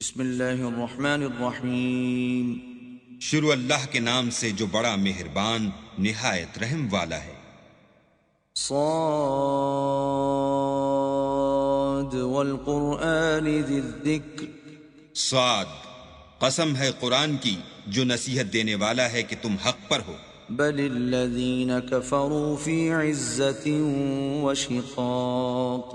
بسم اللہ الرحمن الرحیم۔ شروع اللہ کے نام سے جو بڑا مہربان نہایت رحم والا ہے۔ صاد والقرآن ذی الذکر، صاد، قسم ہے قرآن کی جو نصیحت دینے والا ہے کہ تم حق پر ہو۔ بل الذین کفروا فی عزت وشقاق،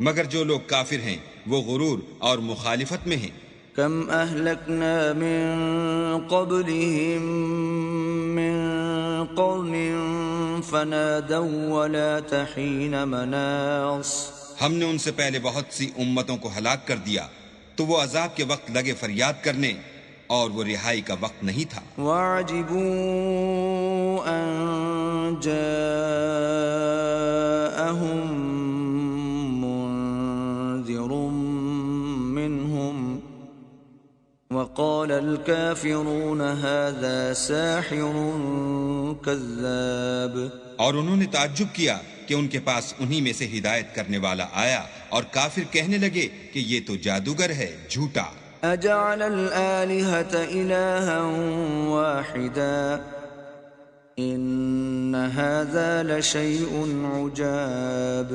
مگر جو لوگ کافر ہیں وہ غرور اور مخالفت میں ہیں۔ کم اہلکنا من قبلہم من قرن فنادوا ولا تحین مناص، ہم نے ان سے پہلے بہت سی امتوں کو ہلاک کر دیا تو وہ عذاب کے وقت لگے فریاد کرنے اور وہ رہائی کا وقت نہیں تھا۔ وعجبوا ان جاءہم وقال الكافرون هذا ساحر كذاب، اور انہوں نے تعجب کیا کہ ان کے پاس انہی میں سے ہدایت کرنے والا آیا اور کافر کہنے لگے کہ یہ تو جادوگر ہے، جھوٹا۔ اجعل الآلهة إلها واحدا ان هذا لشيء عجاب،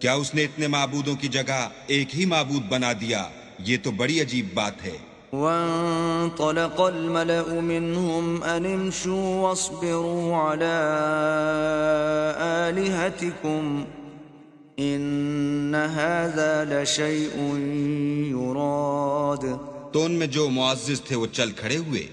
کیا اس نے اتنے معبودوں کی جگہ ایک ہی معبود بنا دیا؟ یہ تو بڑی عجیب بات ہے۔ وانطلق الملأ منهم أن امشوا واصبروا على آلهتكم إن هذا لشيء يراد، تو ان میں جو معزز تھے وہ چل کھڑے ہوئے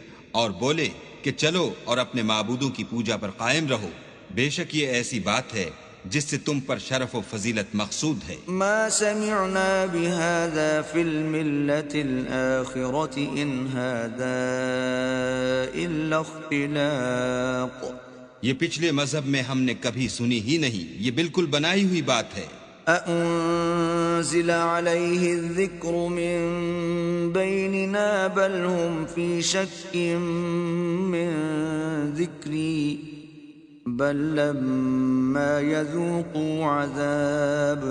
اور بولے کہ چلو اور اپنے معبودوں کی پوجا پر قائم رہو، بے شک یہ ایسی بات ہے جس سے تم پر شرف و فضیلت مقصود ہے۔ ما سمعنا بهذا في الملة الآخرة إن هذا إلا اختلاق، یہ پچھلے مذہب میں ہم نے کبھی سنی ہی نہیں، یہ بالکل بنائی ہوئی بات ہے۔ أأنزل عليه الذكر من بيننا بل هم في شك من ذكري بل لما يذوقوا عذاب،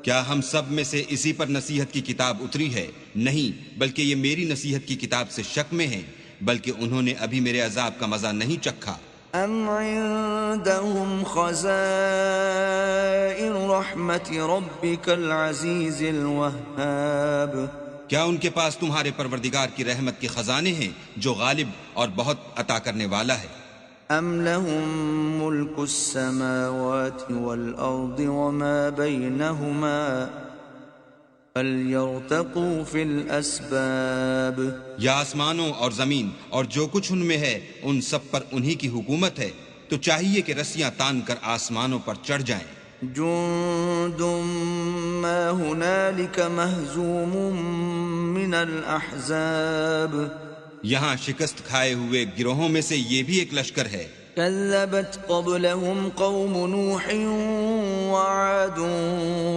کیا ہم سب میں سے اسی پر نصیحت کی کتاب اتری ہے؟ نہیں، بلکہ یہ میری نصیحت کی کتاب سے شک میں ہیں، بلکہ انہوں نے ابھی میرے عذاب کا مزہ نہیں چکھا۔ ام عندهم خزائن رحمت ربك العزیز الوهاب، کیا ان کے پاس تمہارے پروردگار کی رحمت کے خزانے ہیں جو غالب اور بہت عطا کرنے والا ہے؟ ام لهم ملک السماوات والارض وما بینهما فلیرتقوا فی الاسباب، یا آسمانوں اور زمین اور جو کچھ ان میں ہے ان سب پر انہی کی حکومت ہے، تو چاہیے کہ رسیاں تان کر آسمانوں پر چڑھ جائیں۔ جند ما هنالك مهزوم من الاحزاب، یہاں شکست کھائے ہوئے گروہوں میں سے یہ بھی ایک لشکر ہے۔ كذبت قبلهم قوم نوح وعاد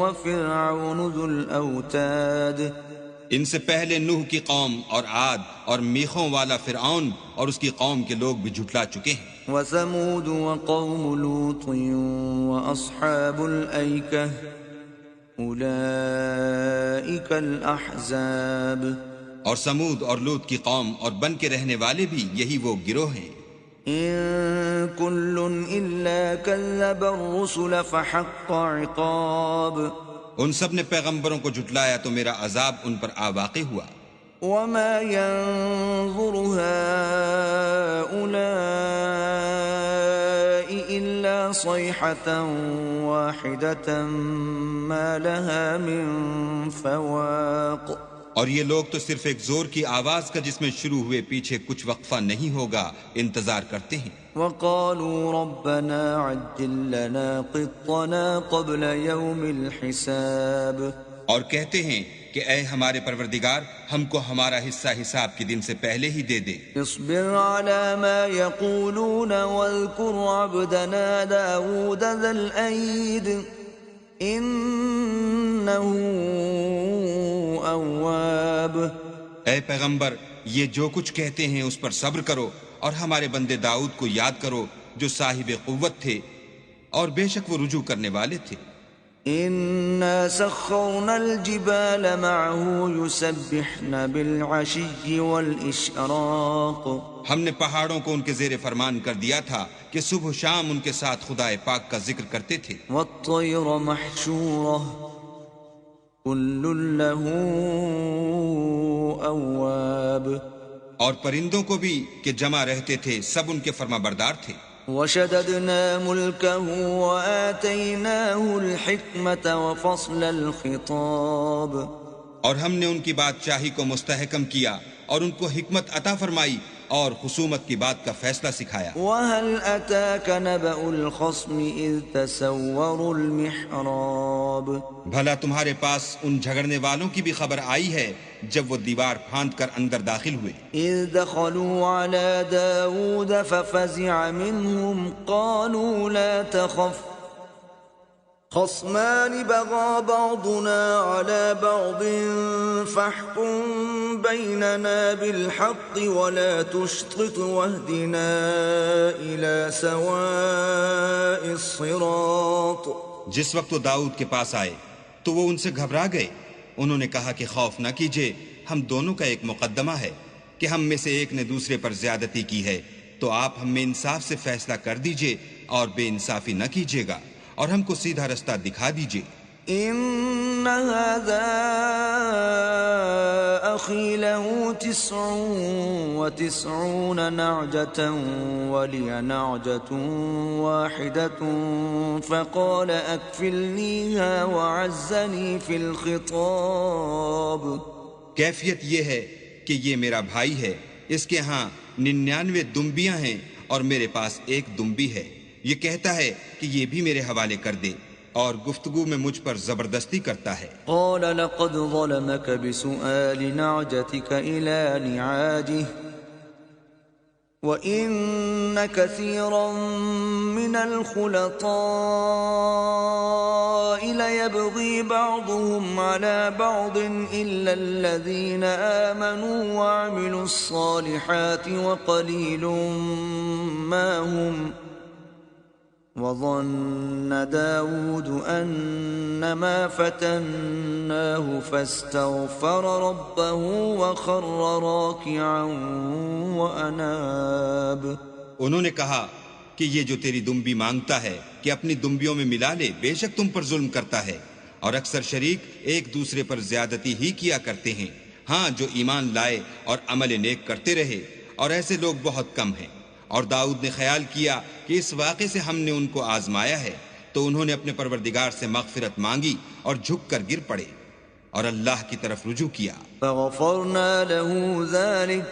وفرعون ذو الأوتاد، ان سے پہلے نوح کی قوم اور عاد اور میخوں والا فرعون اور اس کی قوم کے لوگ بھی جھٹلا چکے ہیں۔ وثمود وقوم لوط وأصحاب الأيكة أولئك الأحزاب، اور سمود اور لوط کی قوم اور بن کے رہنے والے بھی یہی وہ گروہ ہیں۔ إن كل إلا كذب الرسل فحق عقاب، ان سب نے پیغمبروں کو جھٹلایا تو میرا عذاب ان پر آ واقع ہوا۔ وما ينظر هؤلاء إلا صيحة واحدة ما لها من فواق، اور یہ لوگ تو صرف ایک زور کی آواز کا جس میں شروع ہوئے پیچھے کچھ وقفہ نہیں ہوگا انتظار کرتے ہیں۔ وقالوا ربنا عجل لنا قطنا قبل يوم الحساب، اور کہتے ہیں کہ اے ہمارے پروردگار ہم کو ہمارا حصہ حساب کے دن سے پہلے ہی دے دے۔ اصبر على ما يقولون واذكر عبدنا داود ذا الأيد إنه اواب، اے پیغمبر یہ جو کچھ کہتے ہیں اس پر صبر کرو اور ہمارے بندے داؤد کو یاد کرو جو صاحب قوت تھے اور بے شک وہ رجوع کرنے والے تھے۔ إنا سخرنا الجبال معه يسبحن بالعشي والإشراق ہم نے پہاڑوں کو ان کے زیر فرمان کر دیا تھا کہ صبح و شام ان کے ساتھ خدائے پاک کا ذکر کرتے تھے. والطير محشورة كل له أواب اور پرندوں کو بھی کہ جمع رہتے تھے، سب ان کے فرما بردار تھے. وشددنا ملكه وآتيناه الحكمة وفصل الخطاب اور ہم نے ان کی بادشاہی کو مستحکم کیا اور ان کو حکمت عطا فرمائی اور خصومت کی بات کا فیصلہ سکھایا. وهل أتاك نبأ الخصم إذ تسوروا المحراب بھلا تمہارے پاس ان جھگڑنے والوں کی بھی خبر آئی ہے جب وہ دیوار پھاند کر اندر داخل ہوئے. إذ دخلوا على داود ففزع منهم قالوا لا تخف خصمان بغى بعضنا على بعض فاحكم بيننا بالحق ولا تشطط واهدنا إلى سواء الصراط. جس وقت وہ داؤد کے پاس آئے تو وہ ان سے گھبرا گئے. انہوں نے کہا کہ خوف نہ کیجیے، ہم دونوں کا ایک مقدمہ ہے کہ ہم میں سے ایک نے دوسرے پر زیادتی کی ہے، تو آپ ہم میں انصاف سے فیصلہ کر دیجیے اور بے انصافی نہ کیجیے گا اور ہم کو سیدھا رستہ دکھا دیجیے. إن هذا أخي له 99 نعجة ولي نعجة واحدة فقال أكفلنيها وعزني في الخطاب. کیفیت یہ ہے کہ یہ میرا بھائی ہے، اس کے ہاں 99 دمبیاں ہیں اور میرے پاس ایک دمبی ہے. یہ کہتا ہے کہ یہ بھی میرے حوالے کر دے اور گفتگو میں مجھ پر زبردستی کرتا ہے. قال لقد ظلمك بسؤال نعجتك إلى نعاجه وإن كثيرا من الخلطاء ليبغي بعضهم على بعض إلا الذين آمنوا وعملوا الصالحات وقليل ما هم. وظن داود أنما فتناه فاستغفر ربه وخر راكعا وأناب. انہوں نے کہا کہ یہ جو تیری دمبی مانگتا ہے کہ اپنی دمبیوں میں ملا لے، بے شک تم پر ظلم کرتا ہے اور اکثر شریک ایک دوسرے پر زیادتی ہی کیا کرتے ہیں. ہاں، جو ایمان لائے اور عمل نیک کرتے رہے، اور ایسے لوگ بہت کم ہیں. اور داؤد نے خیال کیا کہ اس واقعے سے ہم نے ان کو آزمایا ہے، تو انہوں نے اپنے پروردگار سے مغفرت مانگی اور جھک کر گر پڑے اور اللہ کی طرف رجوع کیا. فغفرنا له ذلك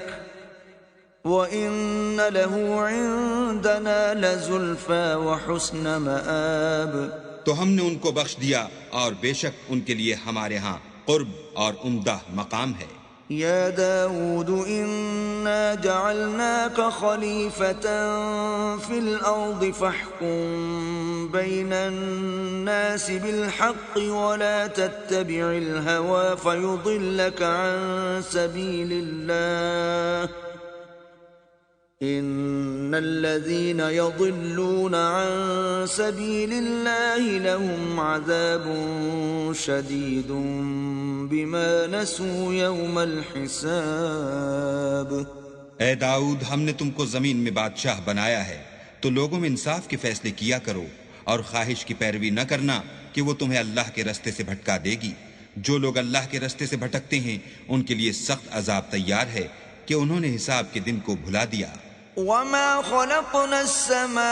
وإن له عندنا لزلفى وحسن مآب. تو ہم نے ان کو بخش دیا اور بے شک ان کے لیے ہمارے ہاں قرب اور عمدہ مقام ہے. يا داود إنا جعلناك خليفة في الأرض فاحكم بين الناس بالحق ولا تتبع الهوى فيضلك عن سبيل الله إن الذين يضلون عن سبيل الله لهم عذاب شديد بما نسوا يوم الحساب. اے داؤد، ہم نے تم کو زمین میں بادشاہ بنایا ہے، تو لوگوں میں انصاف کے فیصلے کیا کرو اور خواہش کی پیروی نہ کرنا کہ وہ تمہیں اللہ کے رستے سے بھٹکا دے گی. جو لوگ اللہ کے رستے سے بھٹکتے ہیں ان کے لیے سخت عذاب تیار ہے کہ انہوں نے حساب کے دن کو بھلا دیا. وما خلقنا السماء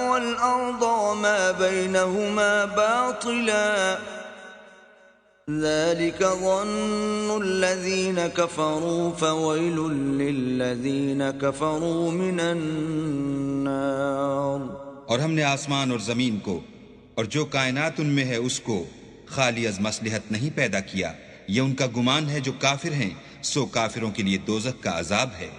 والأرض وما بينهما باطلا ذلك ظن الذين كفروا فويل للذين كفروا من النار. اور ہم نے آسمان اور زمین کو اور جو کائنات ان میں ہے اس کو خالی از مصلحت نہیں پیدا کیا. یہ ان کا گمان ہے جو کافر ہیں، سو کافروں کے لیے دوزخ کا عذاب ہے.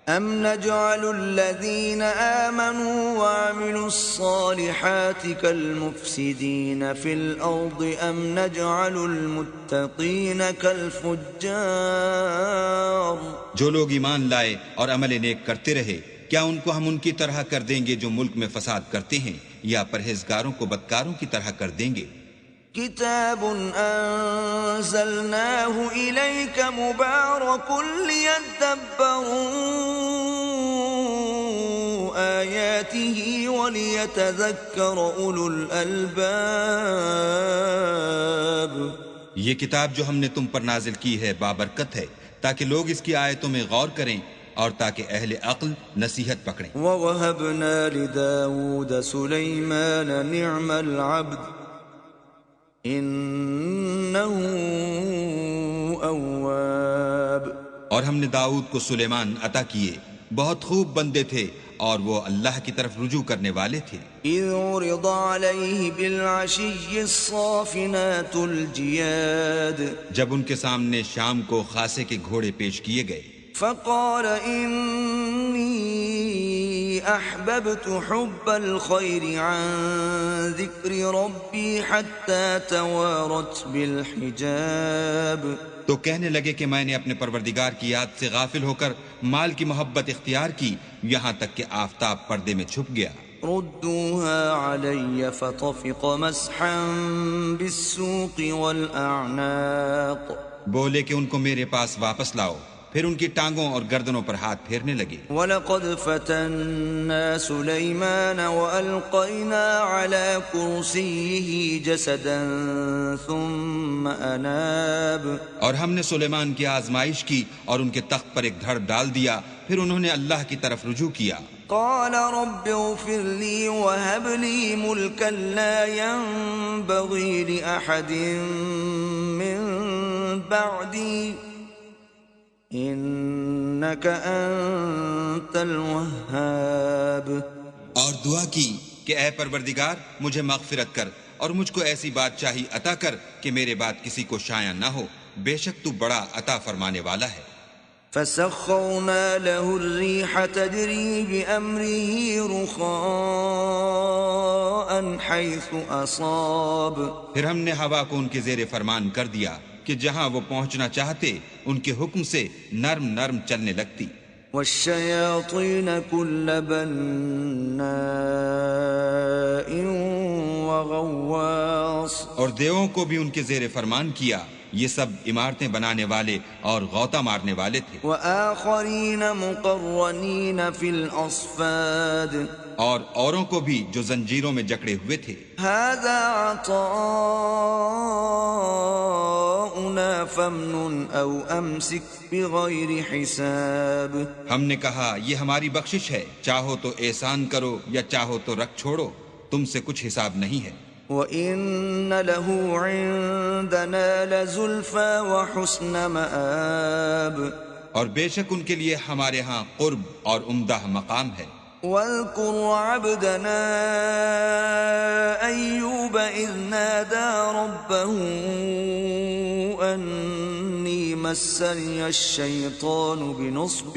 ام نجعل الذين آمنوا وعملوا الصالحات كالمفسدين في الأرض ام نجعل المتقين كالفجار. جو لوگ ایمان لائے اور عمل نیک کرتے رہے کیا ان کو ہم ان کی طرح کر دیں گے جو ملک میں فساد کرتے ہیں، یا پرہیزگاروں کو بدکاروں کی طرح کر دیں گے؟ كتاب أنزلناه إليك مبارك ليدبروا آياته وليتذكر أولو الألباب. یہ کتاب جو ہم نے تم پر نازل کی ہے بابرکت ہے، تاکہ لوگ اس کی آیتوں میں غور کریں اور تاکہ اہل عقل نصیحت پکڑیں. وَوَهَبْنَا لِدَاوُودَ سُلَيْمَانَ نِعْمَ الْعَبْدُ إِنَّهُ أَوَّابٌ. اور ہم نے داؤد کو سلیمان عطا کیے، بہت خوب بندے تھے اور وہ اللہ کی طرف رجوع کرنے والے تھے. إِذْ عُرِضَ عَلَيْهِ بِالْعَشِيِّ الصَّافِنَاتُ الْجِيَادُ. جب ان کے سامنے شام کو خاصے کے گھوڑے پیش کیے گئے، فقال إني أحببت حب الخير عن ذكر ربي حتى توارت بالحجاب. تو کہنے لگے کہ میں نے اپنے پروردگار کی یاد سے غافل ہو کر مال کی محبت اختیار کی، یہاں تک کہ آفتاب پردے میں چھپ گیا. ردوها علي فطفق مسحا بالسوق والأعناق. بولے کہ ان کو میرے پاس واپس لاؤ، پھر ان کی ٹانگوں اور گردنوں پر ہاتھ پھیرنے لگے. وَلَقَدْ فَتَنَّا سُلَيْمَانَ وَأَلْقَيْنَا عَلَى كُرْسِيِّهِ جَسَدًا ثُمَّ أَنَابَ. اور ہم نے سلیمان کی آزمائش کی اور ان کے تخت پر ایک دھڑ ڈال دیا، پھر انہوں نے اللہ کی طرف رجوع کیا. قال رب اغفر لي وهب لي ملكا لا ينبغي لأحد من بعدي إنك أنت الوهاب. اور دعا کی کہ اے پروردگار مجھے مغفرت کر اور مجھ کو ایسی بادشاہی عطا کر کہ میرے بعد کسی کو شایع نہ ہو، بے شک تو بڑا عطا فرمانے والا ہے. فسخرنا له الريح تجري بأمره رخاء حيث أصاب. پھر ہم نے ہوا کو ان کے زیر فرمان کر دیا کہ جہاں وہ پہنچنا چاہتے ان کے حکم سے نرم نرم چلنے لگتی. والشياطين كل بناء وغواص. اور دیووں کو بھی ان کے زیر فرمان کیا، یہ سب عمارتیں بنانے والے اور غوطہ مارنے والے تھے. وآخرين مقرنين في الأصفاد. اور اوروں کو بھی جو زنجیروں میں جکڑے ہوئے تھے. هذا عطاؤنا فامنن أو أمسك بغير حساب. ہم نے کہا یہ ہماری بخشش ہے، چاہو تو احسان کرو یا چاہو تو رکھ چھوڑو، تم سے کچھ حساب نہیں ہے. وَإِنَّ لَهُ عِندَنَا لَزُلْفَى وَحُسْنَ مَآبٍ. اور بے شک ان کے لیے ہمارے ہاں قرب اور عمدہ مقام ہے. وَاذْكُرْ عَبْدَنَا أَيُّوبَ إِذْ نَادَى رَبَّهُ أَنِّي مَسَّنِيَ الشَّيْطَانُ بِنُصْبٍ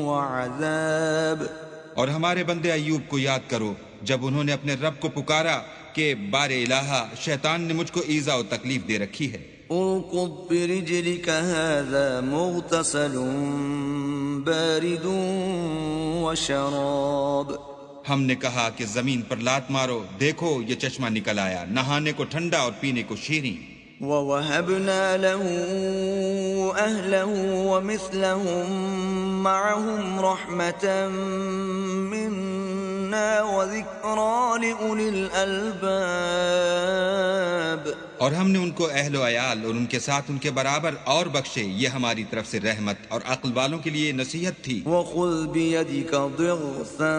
وَعَذَابٍ. اور ہمارے بندے ایوب کو یاد کرو جب انہوں نے اپنے رب کو پکارا کہ بار الہا شیطان نے مجھ کو ایذا و تکلیف دے رکھی ہے. اركض برجلك هذا مغتسل بارد وشراب. ہم نے کہا کہ زمین پر لات مارو، دیکھو یہ چشمہ نکل آیا، نہانے کو ٹھنڈا اور پینے کو شیریں. وَوَهَبْنَا لَهُ أَهْلَهُ وَمِثْلَهُمْ مَعَهُمْ رَحْمَةً مِنَّا وَذِكْرَى لِأُولِي الْأَلْبَابِ. اور ہم نے ان کو اہل و عیال اور ان کے ساتھ ان کے برابر اور بخشے، یہ ہماری طرف سے رحمت اور عقل والوں کے لیے نصیحت تھی. وَخُذْ بِيَدِكَ ضِغْثًا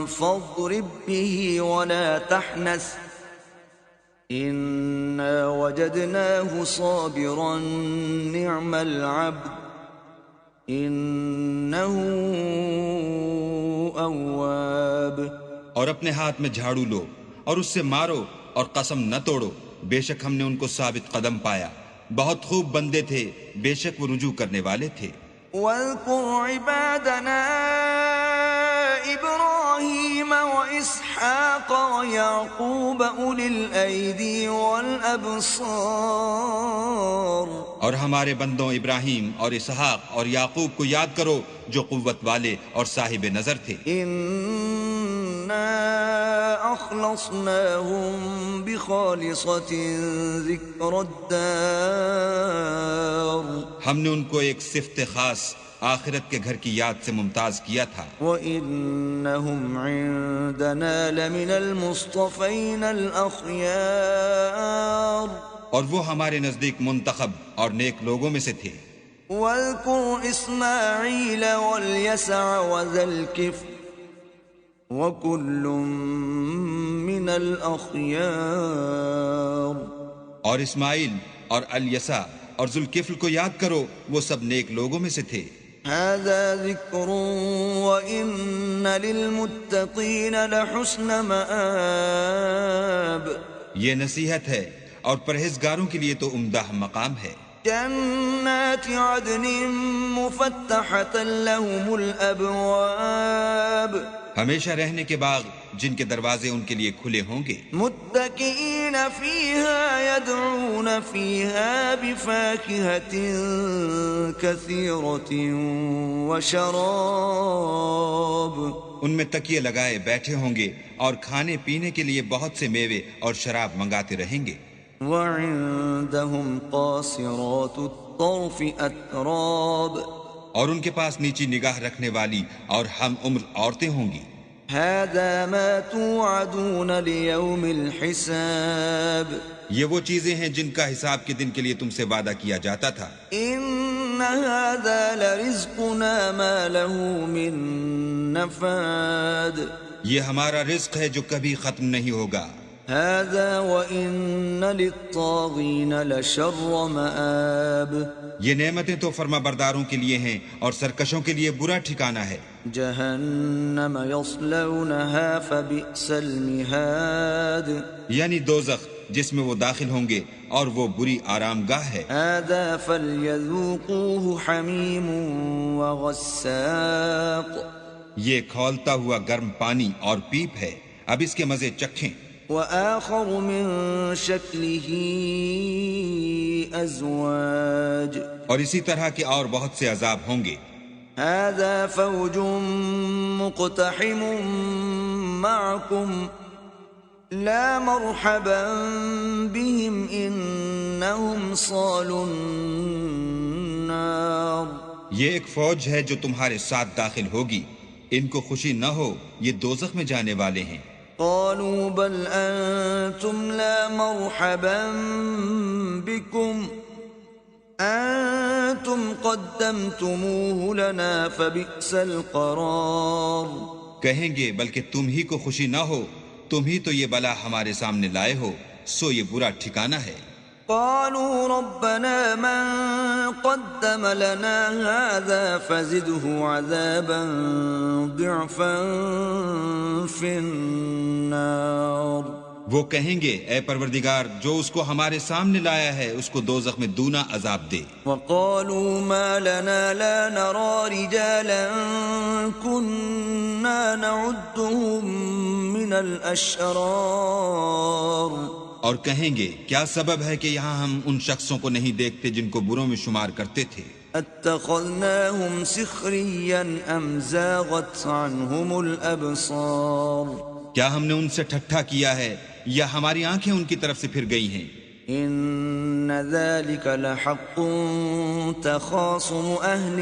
فَاضْرِبْ بِهِ وَلَا تَحْنَثْ إِنَّا وَجَدْنَاهُ صَابِرًا نِعْمَ الْعَبْدُ إِنَّهُ أَوَّابٌ. اور اپنے ہاتھ میں جھاڑو لو اور اس سے مارو اور قسم نہ توڑو، بے شک ہم نے ان کو ثابت قدم پایا، بہت خوب بندے تھے، بے شک وہ رجوع کرنے والے تھے. وَاذْكُرْ عِبَادَنَا إِبْرَاهِيمَ وَإِسْحَاقَ وَيَعْقُوبَ أُولِي الْأَيْدِي وَالْأَبْصَارِ. اور ہمارے بندوں ابراہیم اور اسحاق اور یعقوب کو یاد کرو جو قوت والے اور صاحب نظر تھے. إنا أخلصناهم بخالصة ذكر الدار ہم نے ان کو ایک صفت خاص آخرت کے گھر کی یاد سے ممتاز کیا تھا. وَإِنَّهُمْ عِندَنَا لَمِنَ الْمُصْطَفَيْنَ الْأَخْيَارِ اور وہ ہمارے نزدیک منتخب اور نیک لوگوں میں سے تھے. وَاذْكُرْ إِسْمَاعِيلَ وَالْيَسَعَ وَذَا الْكِفْلِ وَكُلٌّ مِّنَ الْأَخْيَارِ اور اسماعیل اور الیسع اور ذوالکفل کو یاد کرو، وہ سب نیک لوگوں میں سے تھے. هذا ذکر وَإِنَّ لِلْمُتَّقِينَ لَحُسْنَ مَآب یہ نصیحت ہے اور پرہیزگاروں کے لیے تو عمدہ مقام ہے. جنات عدن مفتحة لهم الأبواب ہمیشہ رہنے کے باغ جن کے دروازے ان کے لیے کھلے ہوں گے. متكئين فيها يدعون فيها بفاكهة كثيرة وشراب ان میں تکیے لگائے بیٹھے ہوں گے اور کھانے پینے کے لیے بہت سے میوے اور شراب منگاتے رہیں گے. وعندهم قاصرات الطرف أتراب اور ان کے پاس نیچی نگاہ رکھنے والی اور ہم عمر عورتیں ہوں گی. هذا ما توعدون ليوم الحساب یہ وہ چیزیں ہیں جن کا حساب کے دن کے لیے تم سے وعدہ کیا جاتا تھا. إن هذا لرزقنا ما له من نفاد یہ ہمارا رزق ہے جو کبھی ختم نہیں ہوگا. هذا وإن للطاغين لشر مآب یہ نعمتیں تو فرما برداروں کے لیے ہیں اور سرکشوں کے لیے برا ٹھکانہ ہے. جہنم يصلونها فبئس المہاد یعنی دوزخ جس میں وہ داخل ہوں گے اور وہ بری آرام گاہ ہے. هذا فليذوقوه حمیم وغساق یہ کھولتا ہوا گرم پانی اور پیپ ہے، اب اس کے مزے چکھیں. وآخر من شکلہ ازواج اور اسی طرح کے اور بہت سے عذاب ہوں گے. هذا فوج مقتحم معكم لا مرحبا بهم انهم صالوا النار یہ ایک فوج ہے جو تمہارے ساتھ داخل ہوگی، ان کو خوشی نہ ہو، یہ دوزخ میں جانے والے ہیں. قالوا بل انتم لا مرحبا بكم انتم قدمتموه لنا فبئس القرار کہیں گے بلکہ تم ہی کو خوشی نہ ہو، تم ہی تو یہ بلا ہمارے سامنے لائے ہو، سو یہ برا ٹھکانہ ہے. قالوا ربنا من قدم لنا هذا فزده عذابا ضعفا في النار وہ کہیں گے اے پروردگار جو اس کو ہمارے سامنے لایا ہے اس کو دوزخ میں دونا عذاب دے. وقالوا ما لنا لا نرى رجالا كنا نعدهم من الاشرار اور کہیں گے کیا سبب ہے کہ یہاں ہم ان شخصوں کو نہیں دیکھتے جن کو بروں میں شمار کرتے تھے. اتخذناهم سخريا ام زاغت عنهم الابصار کیا ہم نے ان سے ٹھٹھا کیا ہے یا ہماری آنکھیں ان کی طرف سے پھر گئی ہیں. ان ذلك لحق تخاصم اهل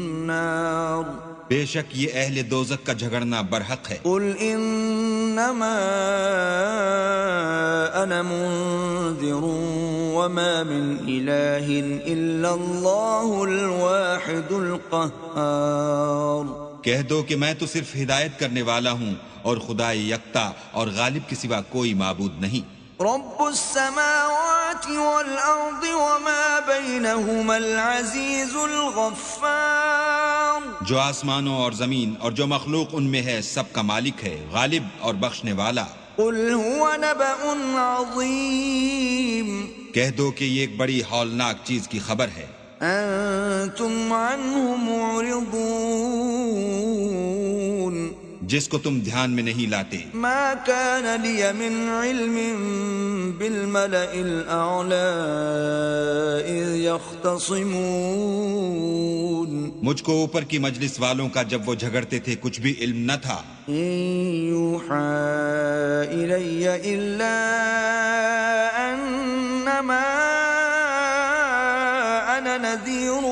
النار بے شک یہ اہل دوزخ کا جھگڑنا برحق ہے. قل انما انا منذر وما من اله الا الله الواحد القهار کہہ دو کہ میں تو صرف ہدایت کرنے والا ہوں اور خدا یکتا اور غالب کے سوا کوئی معبود نہیں. رب السماوات والارض وما بينهما العزيز الغفار جو آسمانوں اور زمین اور جو مخلوق ان میں ہے سب کا مالک ہے، غالب اور بخشنے والا. قل هو نبأ عظيم کہہ دو کہ یہ ایک بڑی ہولناک چیز کی خبر ہے. انتم عنه معرضون جس کو تم دھیان میں نہیں لاتے. ما كان لي من علم بالملأ الأعلى يختصمون مجھ کو اوپر کی مجلس والوں کا جب وہ جھگڑتے تھے کچھ بھی علم نہ تھا. إن يوحى إلي إلا أنما أنا نذير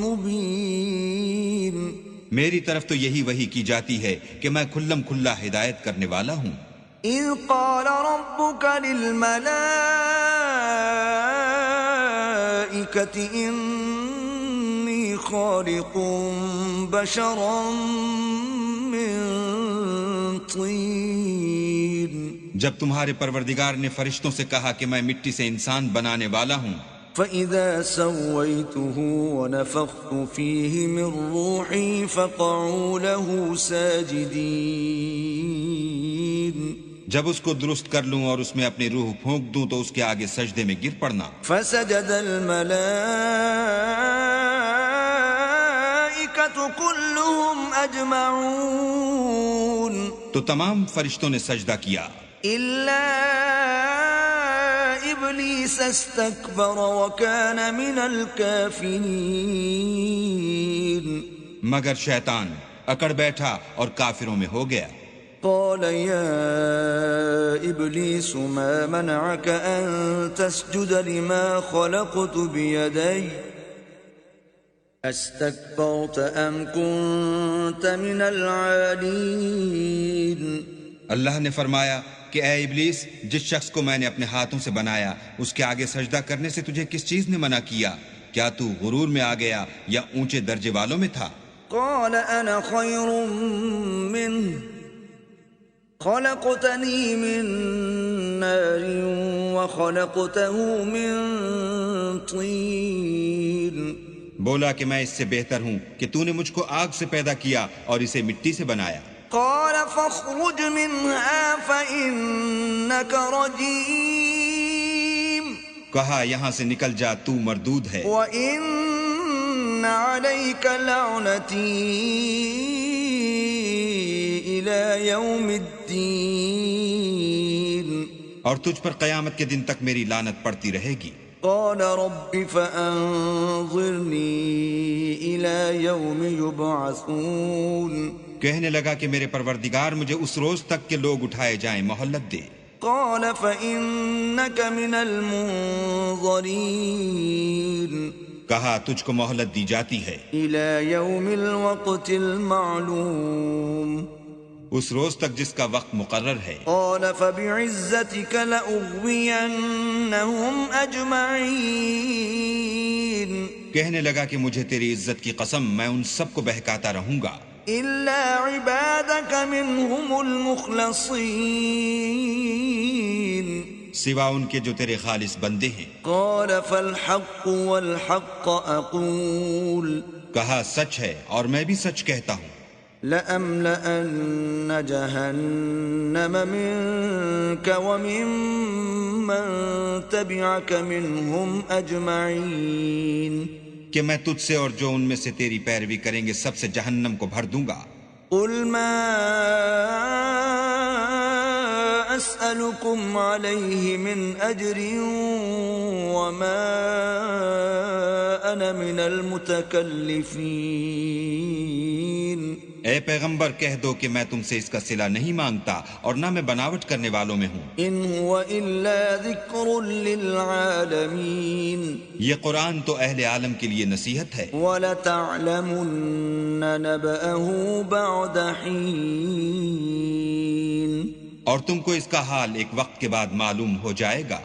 مبين. میری طرف تو یہی وحی کی جاتی ہے کہ میں کھلم کھلا ہدایت کرنے والا ہوں. إذ قال ربك للملائكة إني خالق بشرا من طين. جب تمہارے پروردگار نے فرشتوں سے کہا کہ میں مٹی سے انسان بنانے والا ہوں، فَإِذَا سَوَّيْتُهُ وَنَفَخْتُ فِيهِ مِنْ رُوحِي فَقَعُوا لَهُ سَاجِدِينَ. جب اس کو درست کر لوں اور اس میں اپنی روح پھونک دوں تو اس کے آگے سجدے میں گر پڑنا. فَسَجَدَ الْمَلَائِكَةُ كُلُّهُمْ أَجْمَعُونَ. تو تمام فرشتوں نے سجدہ کیا إِلَّا إِبْلِيسَ اسْتَكْبَرَ وَكَانَ مِنَ الْكَافِرِينَ. مگر شیطان اکڑ بیٹھا اور کافروں میں ہو گیا. قال يا إبليس ما منعك أن تسجد لما خلقت بيدي أستكبرت أم كنت من العالين. اللہ نے فرمایا کہ اے ابلیس، جس شخص کو میں نے اپنے ہاتھوں سے بنایا اس کے آگے سجدہ کرنے سے تجھے کس چیز نے منع کیا؟ کیا تو غرور میں آ گیا یا اونچے درجے والوں میں تھا؟ قال أنا خير منه خلقتني من نار وخلقته من طين. بولا کہ میں اس سے بہتر ہوں کہ تو نے مجھ کو آگ سے پیدا کیا اور اسے مٹی سے بنایا. قال فاخرج منها فإنك رجيم. کہا یہاں سے نکل جا، تو مردود ہے. وإن عليك لعنتي إلى يوم الدين. اور تجھ پر قیامت کے دن تک میری لعنت پڑتی رہے گی. قال رب فأنظرني إلى يوم يبعثون. کہنے لگا کہ میرے پروردگار مجھے اس روز تک کہ لوگ اٹھائے جائیں مہلت دے. قال فإنك من المنظرين. کہا تجھ کو مہلت دی جاتی ہے إلى يوم الوقت المعلوم. اس روز تک جس کا وقت مقرر ہے. قال فبعزتك لأغوينهم أجمعين. کہنے لگا کہ مجھے تیری عزت کی قسم میں ان سب کو بہکاتا رہوں گا إلا عبادك منهم المخلصين. سوا ان کے جو تیرے خالص بندے ہیں. قال فالحق والحق أقول کہا سچ ہے اور میں بھی سچ کہتا ہوں. لأملأن جهنم منك وممن تبعك منهم أجمعين. کہ میں تجھ سے اور جو ان میں سے تیری پیروی کریں گے سب سے جہنم کو بھر دوں گا. قل ما أسألكم عليه من أجر وما أنا من المتكلفين. اے پیغمبر کہہ دو کہ میں تم سے اس کا صلہ نہیں مانگتا اور نہ میں بناوٹ کرنے والوں میں ہوں. إن هو إلا ذكر للعالمين. یہ قرآن تو اہل عالم کے لیے نصیحت ہے. وَلَتَعْلَمُنَّ نَبَأَهُ بَعْدَ حِينٍ. اور تم کو اس کا حال ایک وقت کے بعد معلوم ہو جائے گا.